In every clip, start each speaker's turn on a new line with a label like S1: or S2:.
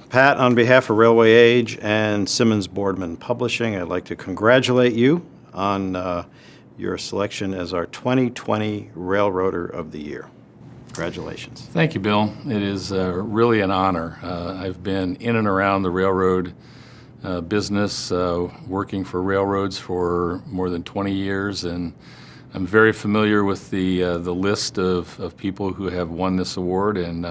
S1: Pat, on behalf of Railway Age and Simmons Boardman Publishing, I'd like to congratulate you on your selection as our 2020 Railroader of the Year. Congratulations.
S2: Thank you, Bill. It is really an honor. I've been in and around the railroad business, working for railroads for more than 20 years, and I'm very familiar with the list of people who have won this award, and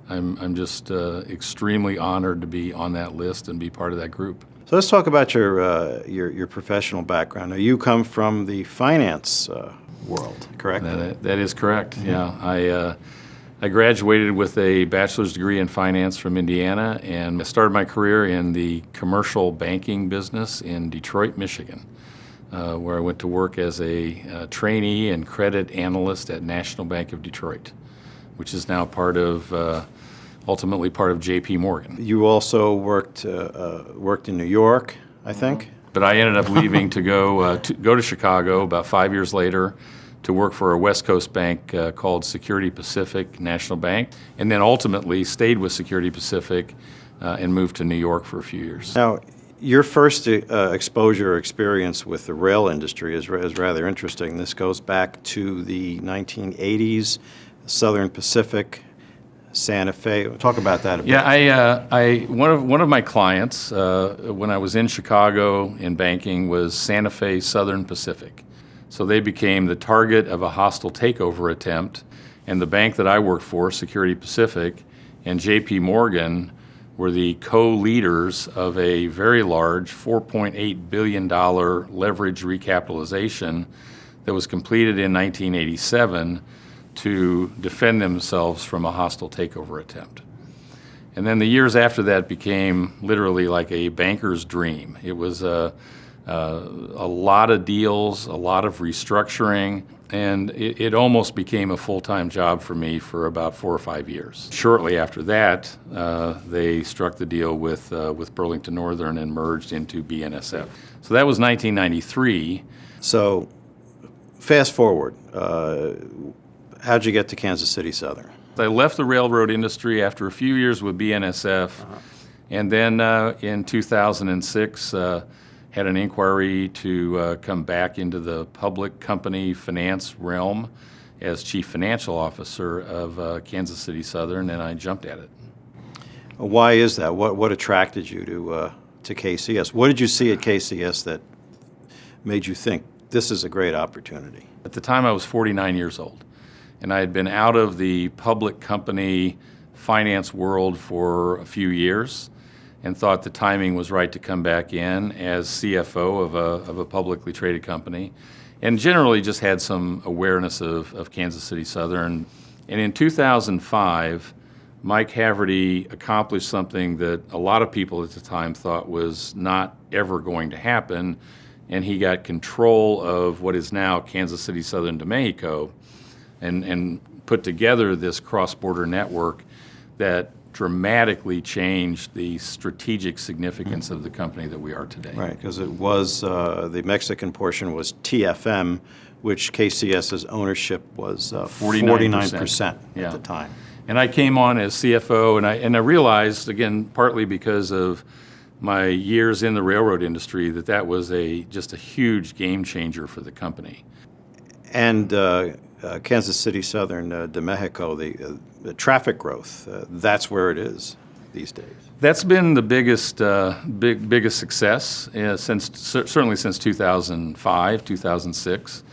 S2: I'm just extremely honored to be on that list and be part of that group.
S1: So let's talk about your professional background. Now, you come from the finance world, correct?
S2: That is correct. Yeah, I graduated with a bachelor's degree in finance from Indiana, and I started my career in the commercial banking business in Detroit, Michigan, where I went to work as a trainee and credit analyst at National Bank of Detroit, which is now ultimately part of J.P. Morgan.
S1: You also worked in New York, I think?
S2: But I ended up leaving to go to Chicago about 5 years later to work for a West Coast bank called Security Pacific National Bank, and then ultimately stayed with Security Pacific and moved to New York for a few years.
S1: Now, your first exposure or experience with the rail industry is rather interesting. This goes back to the 1980s, Southern Pacific, Santa Fe. Talk about that a bit.
S2: Yeah, one of my clients when I was in Chicago in banking was Santa Fe Southern Pacific. So they became the target of a hostile takeover attempt, and the bank that I worked for, Security Pacific, and J.P. Morgan were the co-leaders of a very large $4.8 billion leverage recapitalization that was completed in 1987 to defend themselves from a hostile takeover attempt. And then the years after that became literally like a banker's dream. It was a lot of deals, a lot of restructuring, and it almost became a full-time job for me for about 4 or 5 years. Shortly after that, they struck the deal with Burlington Northern and merged into BNSF. So that was 1993.
S1: So fast forward, how'd you get to Kansas City Southern?
S2: I left the railroad industry after a few years with BNSF, and then in 2006 had an inquiry to come back into the public company finance realm as chief financial officer of Kansas City Southern, and I jumped at it.
S1: Why is that? What attracted you to KCS? What did you see at KCS that made you think this is a great opportunity?
S2: At the time, I was 49 years old, and I had been out of the public company finance world for a few years and thought the timing was right to come back in as CFO of a publicly traded company, and generally just had some awareness of Kansas City Southern. And in 2005, Mike Haverty accomplished something that a lot of people at the time thought was not ever going to happen, and he got control of what is now Kansas City Southern de Mexico and put together this cross-border network that dramatically changed the strategic significance of the company that we are today.
S1: Right, because it was, the Mexican portion was TFM, which KCS's ownership was 49% at the time.
S2: And I came on as CFO, and I realized, again, partly because of my years in the railroad industry, that was just a huge game changer for the company.
S1: And Kansas City Southern de Mexico, the traffic growth, that's where it is these days.
S2: That's been the biggest success certainly since 2005, 2006.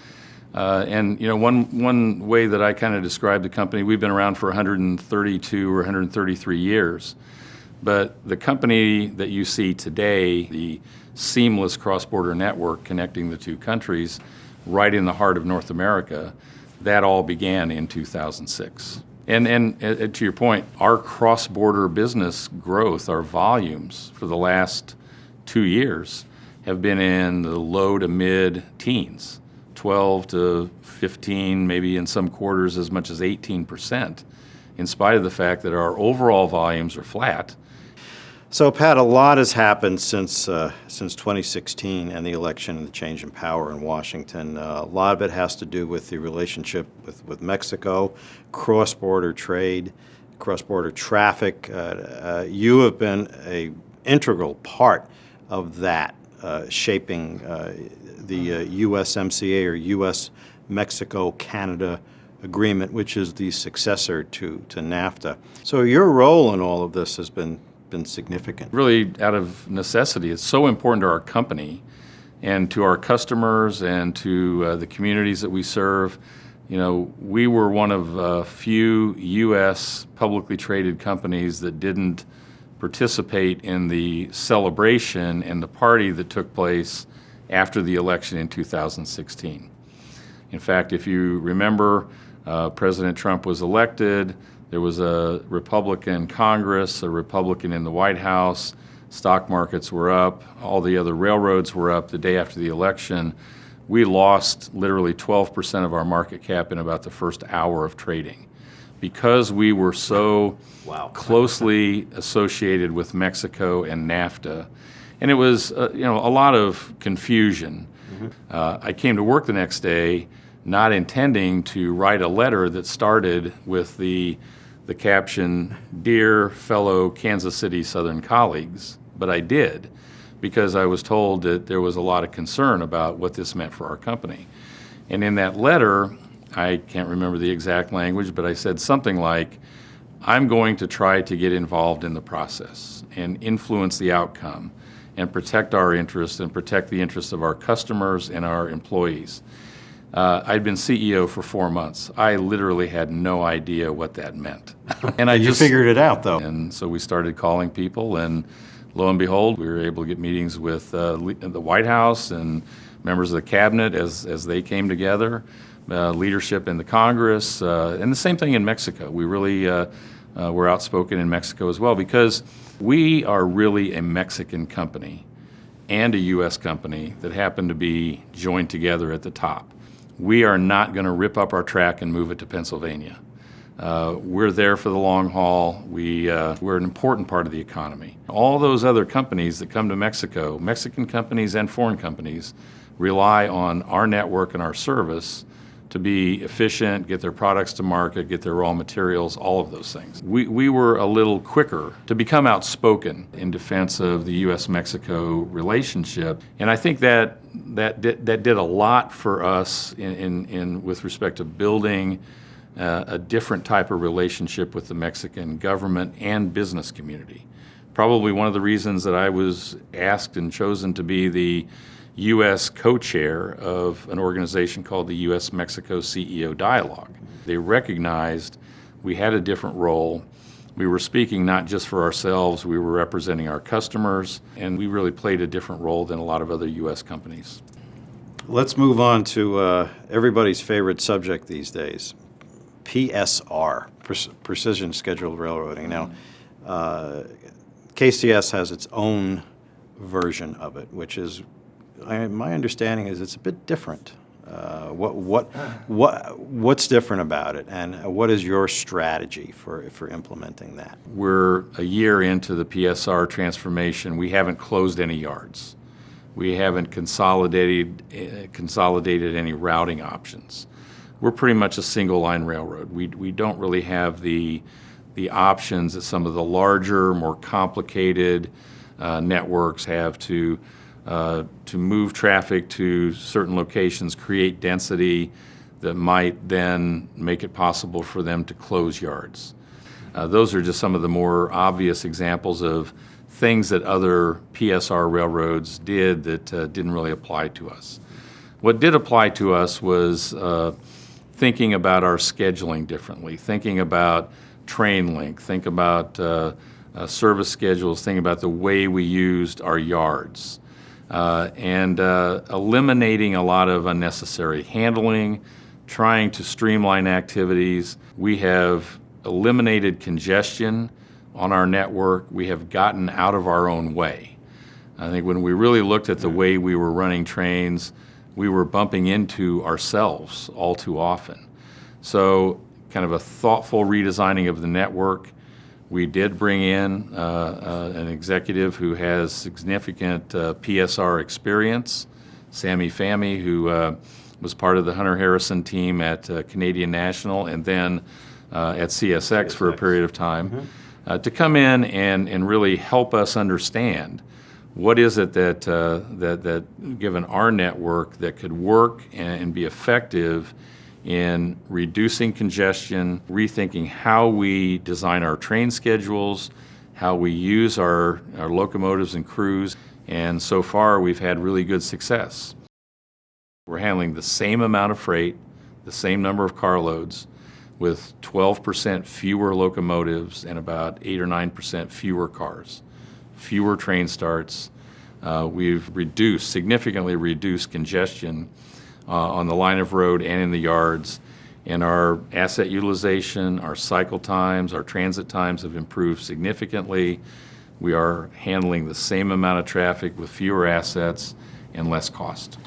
S2: And one way that I kind of describe the company, we've been around for 132 or 133 years, but the company that you see today, the seamless cross-border network connecting the two countries, right in the heart of North America, that all began in 2006. And to your point, our cross-border business growth, our volumes for the last 2 years have been in the low to mid-teens, 12 to 15, maybe in some quarters as much as 18%, in spite of the fact that our overall volumes are flat.
S1: So, Pat, a lot has happened since 2016 and the election and the change in power in Washington. A lot of it has to do with the relationship with Mexico, cross-border trade, cross-border traffic. You have been a integral part of that, shaping the USMCA or U.S.-Mexico-Canada agreement, which is the successor to NAFTA. So your role in all of this has been significant.
S2: Really, out of necessity, it's so important to our company and to our customers and to the communities that we serve. You know, we were one of a few U.S. publicly traded companies that didn't participate in the celebration and the party that took place after the election in 2016. In fact, if you remember, President Trump was elected. There was a Republican Congress, a Republican in the White House. Stock markets were up. All the other railroads were up the day after the election. We lost literally 12% of our market cap in about the first hour of trading because we were so closely associated with Mexico and NAFTA. And it was a lot of confusion. I came to work the next day not intending to write a letter that started with the caption, "Dear fellow Kansas City Southern colleagues," but I did because I was told that there was a lot of concern about what this meant for our company. And in that letter, I can't remember the exact language, but I said something like, "I'm going to try to get involved in the process and influence the outcome and protect our interests and protect the interests of our customers and our employees." I'd been CEO for 4 months. I literally had no idea what that meant. And
S1: You figured it out, though.
S2: And so we started calling people, and lo and behold, we were able to get meetings with the White House and members of the cabinet as they came together, leadership in the Congress, and the same thing in Mexico. We really were outspoken in Mexico as well because we are really a Mexican company and a U.S. company that happen to be joined together at the top. We are not going to rip up our track and move it to Pennsylvania. We're there for the long haul. We're an important part of the economy. All those other companies that come to Mexico, Mexican companies and foreign companies, rely on our network and our service to be efficient, get their products to market, get their raw materials, all of those things. We were a little quicker to become outspoken in defense of the U.S.-Mexico relationship, and I think that did a lot for us in with respect to building a different type of relationship with the Mexican government and business community. Probably one of the reasons that I was asked and chosen to be the U.S. co-chair of an organization called the U.S.-Mexico CEO Dialogue. They recognized we had a different role. We were speaking not just for ourselves, we were representing our customers, and we really played a different role than a lot of other U.S. companies.
S1: Let's move on to everybody's favorite subject these days, PSR, Precision Scheduled Railroading. Now, KCS has its own version of it, which is, my understanding is it's a bit different. What's different about it, and what is your strategy for implementing that?
S2: We're a year into the PSR transformation. We haven't closed any yards. We haven't consolidated any routing options. We're pretty much a single line railroad. We don't really have the options that some of the larger, more complicated networks have to move traffic to certain locations, create density that might then make it possible for them to close yards. Those are just some of the more obvious examples of things that other PSR railroads did that didn't really apply to us. What did apply to us was thinking about our scheduling differently, thinking about train length, think about service schedules, think about the way we used our yards. And eliminating a lot of unnecessary handling, trying to streamline activities. We have eliminated congestion on our network. We have gotten out of our own way. I think when we really looked at the way we were running trains, we were bumping into ourselves all too often. So kind of a thoughtful redesigning of the network. We did bring in an executive who has significant PSR experience, Sammy Fahmy, who was part of the Hunter Harrison team at Canadian National, and then at CSX for a period of time, to come in and really help us understand what is it that given our network, that could work and be effective in reducing congestion, rethinking how we design our train schedules, how we use our locomotives and crews, and so far we've had really good success. We're handling the same amount of freight, the same number of carloads, with 12% fewer locomotives and about 8 or 9% fewer cars, fewer train starts. We've significantly reduced congestion on the line of road and in the yards, and our asset utilization, our cycle times, our transit times have improved significantly. We are handling the same amount of traffic with fewer assets and less cost.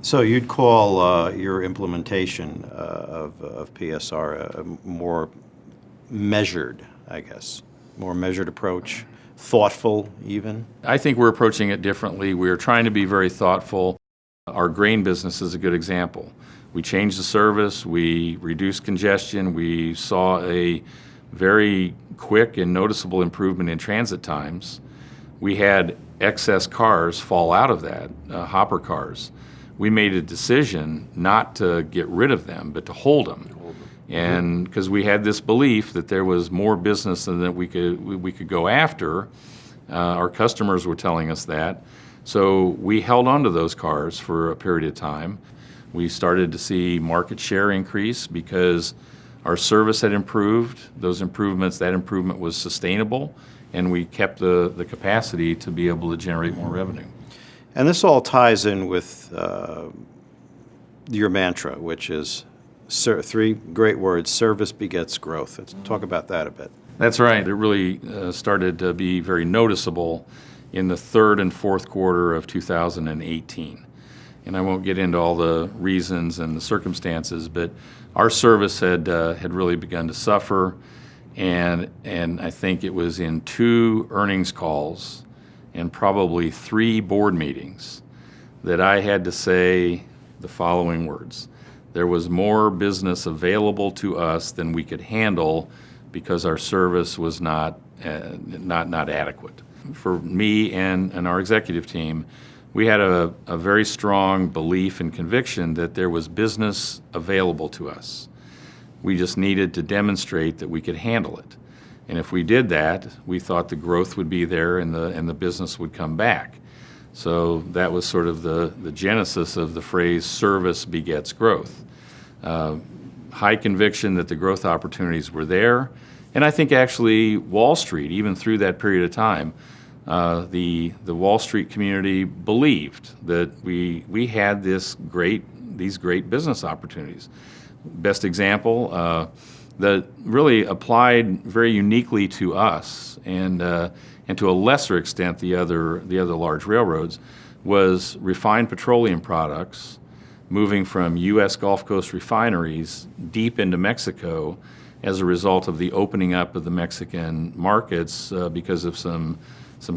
S1: So you'd call your implementation of PSR a more measured, I guess, more measured approach, thoughtful even?
S2: I think we're approaching it differently. We're trying to be very thoughtful. Our grain business is a good example. We changed the service, we reduced congestion, we saw a very quick and noticeable improvement in transit times. We had excess cars fall out of that, hopper cars. We made a decision not to get rid of them, but to hold them. And because we had this belief that there was more business than that we could go after. Our customers were telling us that. So we held on to those cars for a period of time. We started to see market share increase because our service had improved. That improvement was sustainable, and we kept the capacity to be able to generate more revenue.
S1: And this all ties in with your mantra, which is three great words: service begets growth. Let's talk about that a bit.
S2: That's right. It really started to be very noticeable in the third and fourth quarter of 2018. And I won't get into all the reasons and the circumstances, but our service had really begun to suffer, and I think it was in 2 earnings calls and probably 3 board meetings that I had to say the following words: there was more business available to us than we could handle because our service was not adequate. For me and our executive team, we had a very strong belief and conviction that there was business available to us. We just needed to demonstrate that we could handle it. And if we did that, we thought the growth would be there and the business would come back. So that was sort of the genesis of the phrase service begets growth. High conviction that the growth opportunities were there. And I think actually Wall Street, even through that period of time, the Wall Street community believed that we had these great business opportunities. Best example that really applied very uniquely to us and to a lesser extent the other large railroads was refined petroleum products moving from U.S. Gulf Coast refineries deep into Mexico as a result of the opening up of the Mexican markets because of some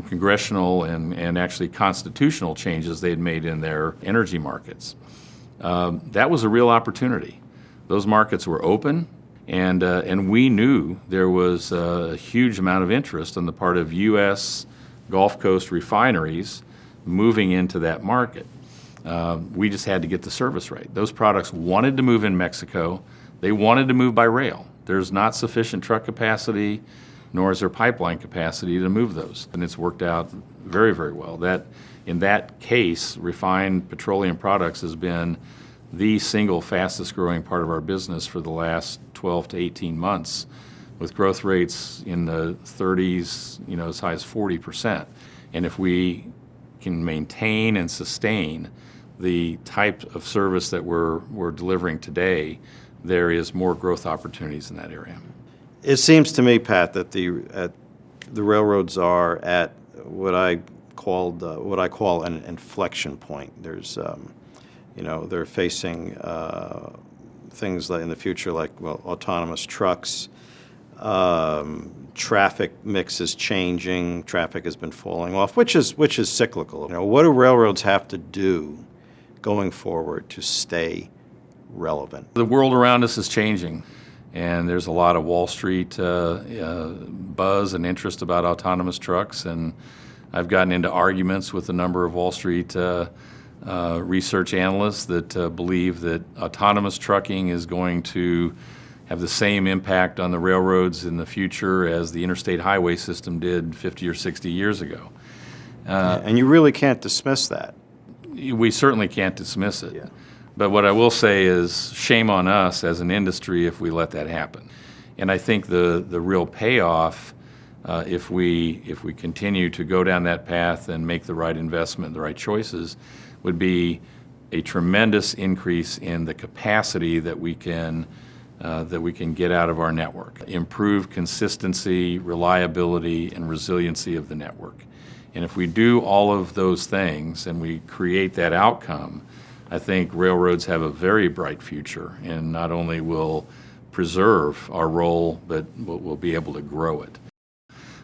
S2: congressional and actually constitutional changes they had made in their energy markets. That was a real opportunity. Those markets were open, and we knew there was a huge amount of interest on the part of U.S. Gulf Coast refineries moving into that market. We just had to get the service right. Those products wanted to move in Mexico. They wanted to move by rail. There's not sufficient truck capacity, nor is there pipeline capacity to move those. And it's worked out very, very well. In that case, refined petroleum products has been the single fastest growing part of our business for the last 12 to 18 months, with growth rates in the 30s, as high as 40%. And if we can maintain and sustain the type of service that we're delivering today, there is more growth opportunities in that area.
S1: It seems to me, Pat, that the railroads are at what I call an inflection point. There's, they're facing things like in the future like autonomous trucks. Traffic mix is changing. Traffic has been falling off, which is cyclical. What do railroads have to do going forward to stay relevant?
S2: The world around us is changing. and there's a lot of Wall Street buzz and interest about autonomous trucks, and I've gotten into arguments with a number of Wall Street research analysts that believe that autonomous trucking is going to have the same impact on the railroads in the future as the interstate highway system did 50 or 60 years ago.
S1: And you really can't dismiss that.
S2: We certainly can't dismiss it.
S1: Yeah.
S2: But what I will say is shame on us as an industry if we let that happen. And I think the real payoff, if we continue to go down that path and make the right investment, the right choices, would be a tremendous increase in the capacity that we can get out of our network. Improve consistency, reliability, and resiliency of the network. And if we do all of those things and we create that outcome, I think railroads have a very bright future, and not only will preserve our role, but we'll be able to grow it.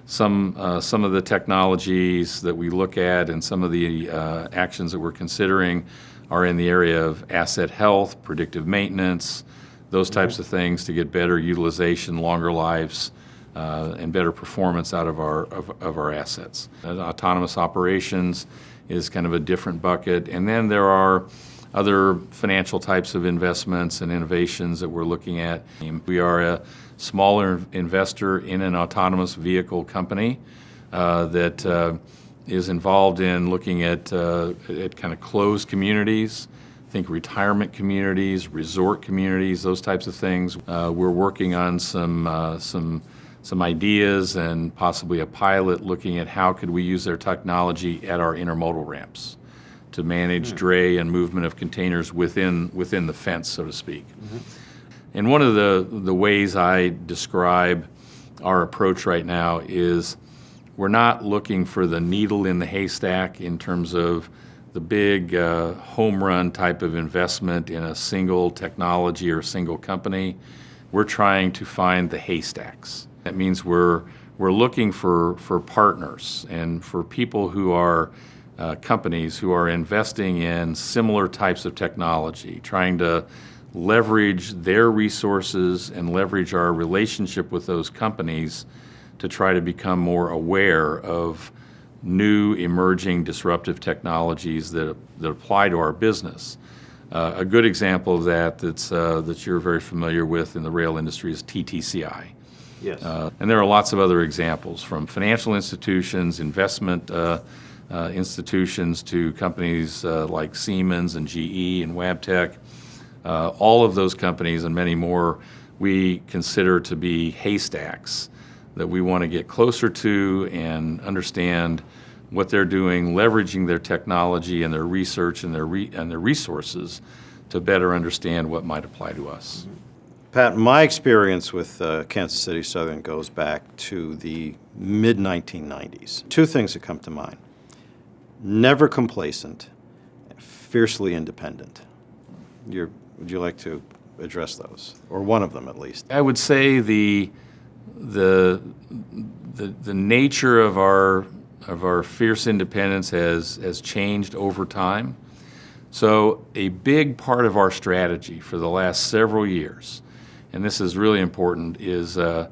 S2: Some of the technologies that we look at and some of the actions that we're considering are in the area of asset health, predictive maintenance, those types of things to get better utilization, longer lives, and better performance out of our assets. Autonomous operations is kind of a different bucket. And then there are other financial types of investments and innovations that we're looking at. We are a smaller investor in an autonomous vehicle company that is involved in looking at kind of closed communities. Think retirement communities, resort communities, those types of things. We're working on some ideas and possibly a pilot looking at how could we use their technology at our intermodal ramps to manage dray and movement of containers within the fence, so to speak. And one of the ways I describe our approach right now is we're not looking for the needle in the haystack in terms of the big home run type of investment in a single technology or a single company. We're trying to find the haystacks. That means we're looking for partners and for people who are companies who are investing in similar types of technology, trying to leverage their resources and leverage our relationship with those companies to try to become more aware of new, emerging, disruptive technologies that apply to our business. A good example of that you're very familiar with in the rail industry is TTCI.
S1: Yes.
S2: And there are lots of other examples, from financial institutions, investment institutions, to companies like Siemens and GE and Wabtec. All of those companies and many more we consider to be haystacks that we want to get closer to and understand what they're doing, leveraging their technology and their research and their resources to better understand what might apply to us.
S1: Pat, my experience with Kansas City Southern goes back to the mid-1990s. Two things that come to mind. Never complacent, fiercely independent. Would you like to address those, or one of them at least?
S2: I would say the nature of our fierce independence has changed over time. So a big part of our strategy for the last several years, and this is really important, is the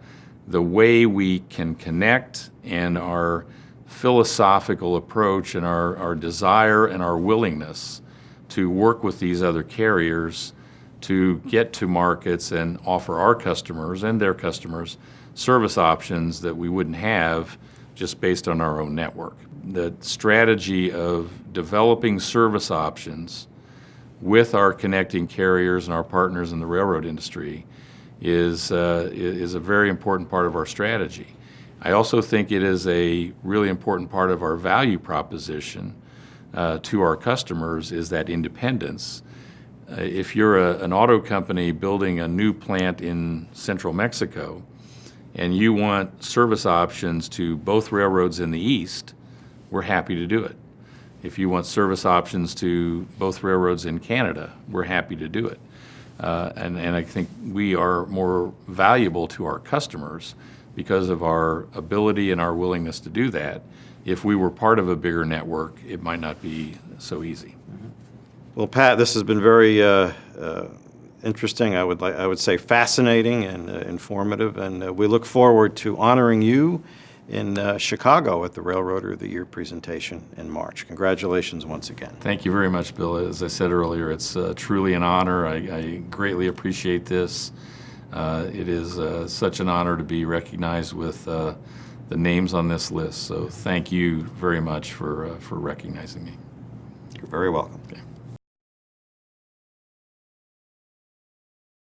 S2: way we can connect and our philosophical approach and our desire and our willingness to work with these other carriers to get to markets and offer our customers and their customers service options that we wouldn't have just based on our own network. The strategy of developing service options with our connecting carriers and our partners in the railroad industry is a very important part of our strategy. I also think it is a really important part of our value proposition to our customers is that independence. If you're an auto company building a new plant in central Mexico and you want service options to both railroads in the east, we're happy to do it. If you want service options to both railroads in Canada, we're happy to do it. And I think we are more valuable to our customers because of our ability and our willingness to do that. If we were part of a bigger network, it might not be so easy.
S1: Well, Pat, this has been very interesting. I would say fascinating and informative, and we look forward to honoring you in Chicago at the Railroader of the Year presentation in March. Congratulations once again.
S2: Thank you very much, Bill. As I said earlier, it's truly an honor. I greatly appreciate this. It is such an honor to be recognized with the names on this list. So thank you very much for recognizing me.
S1: You're very welcome.
S2: Okay.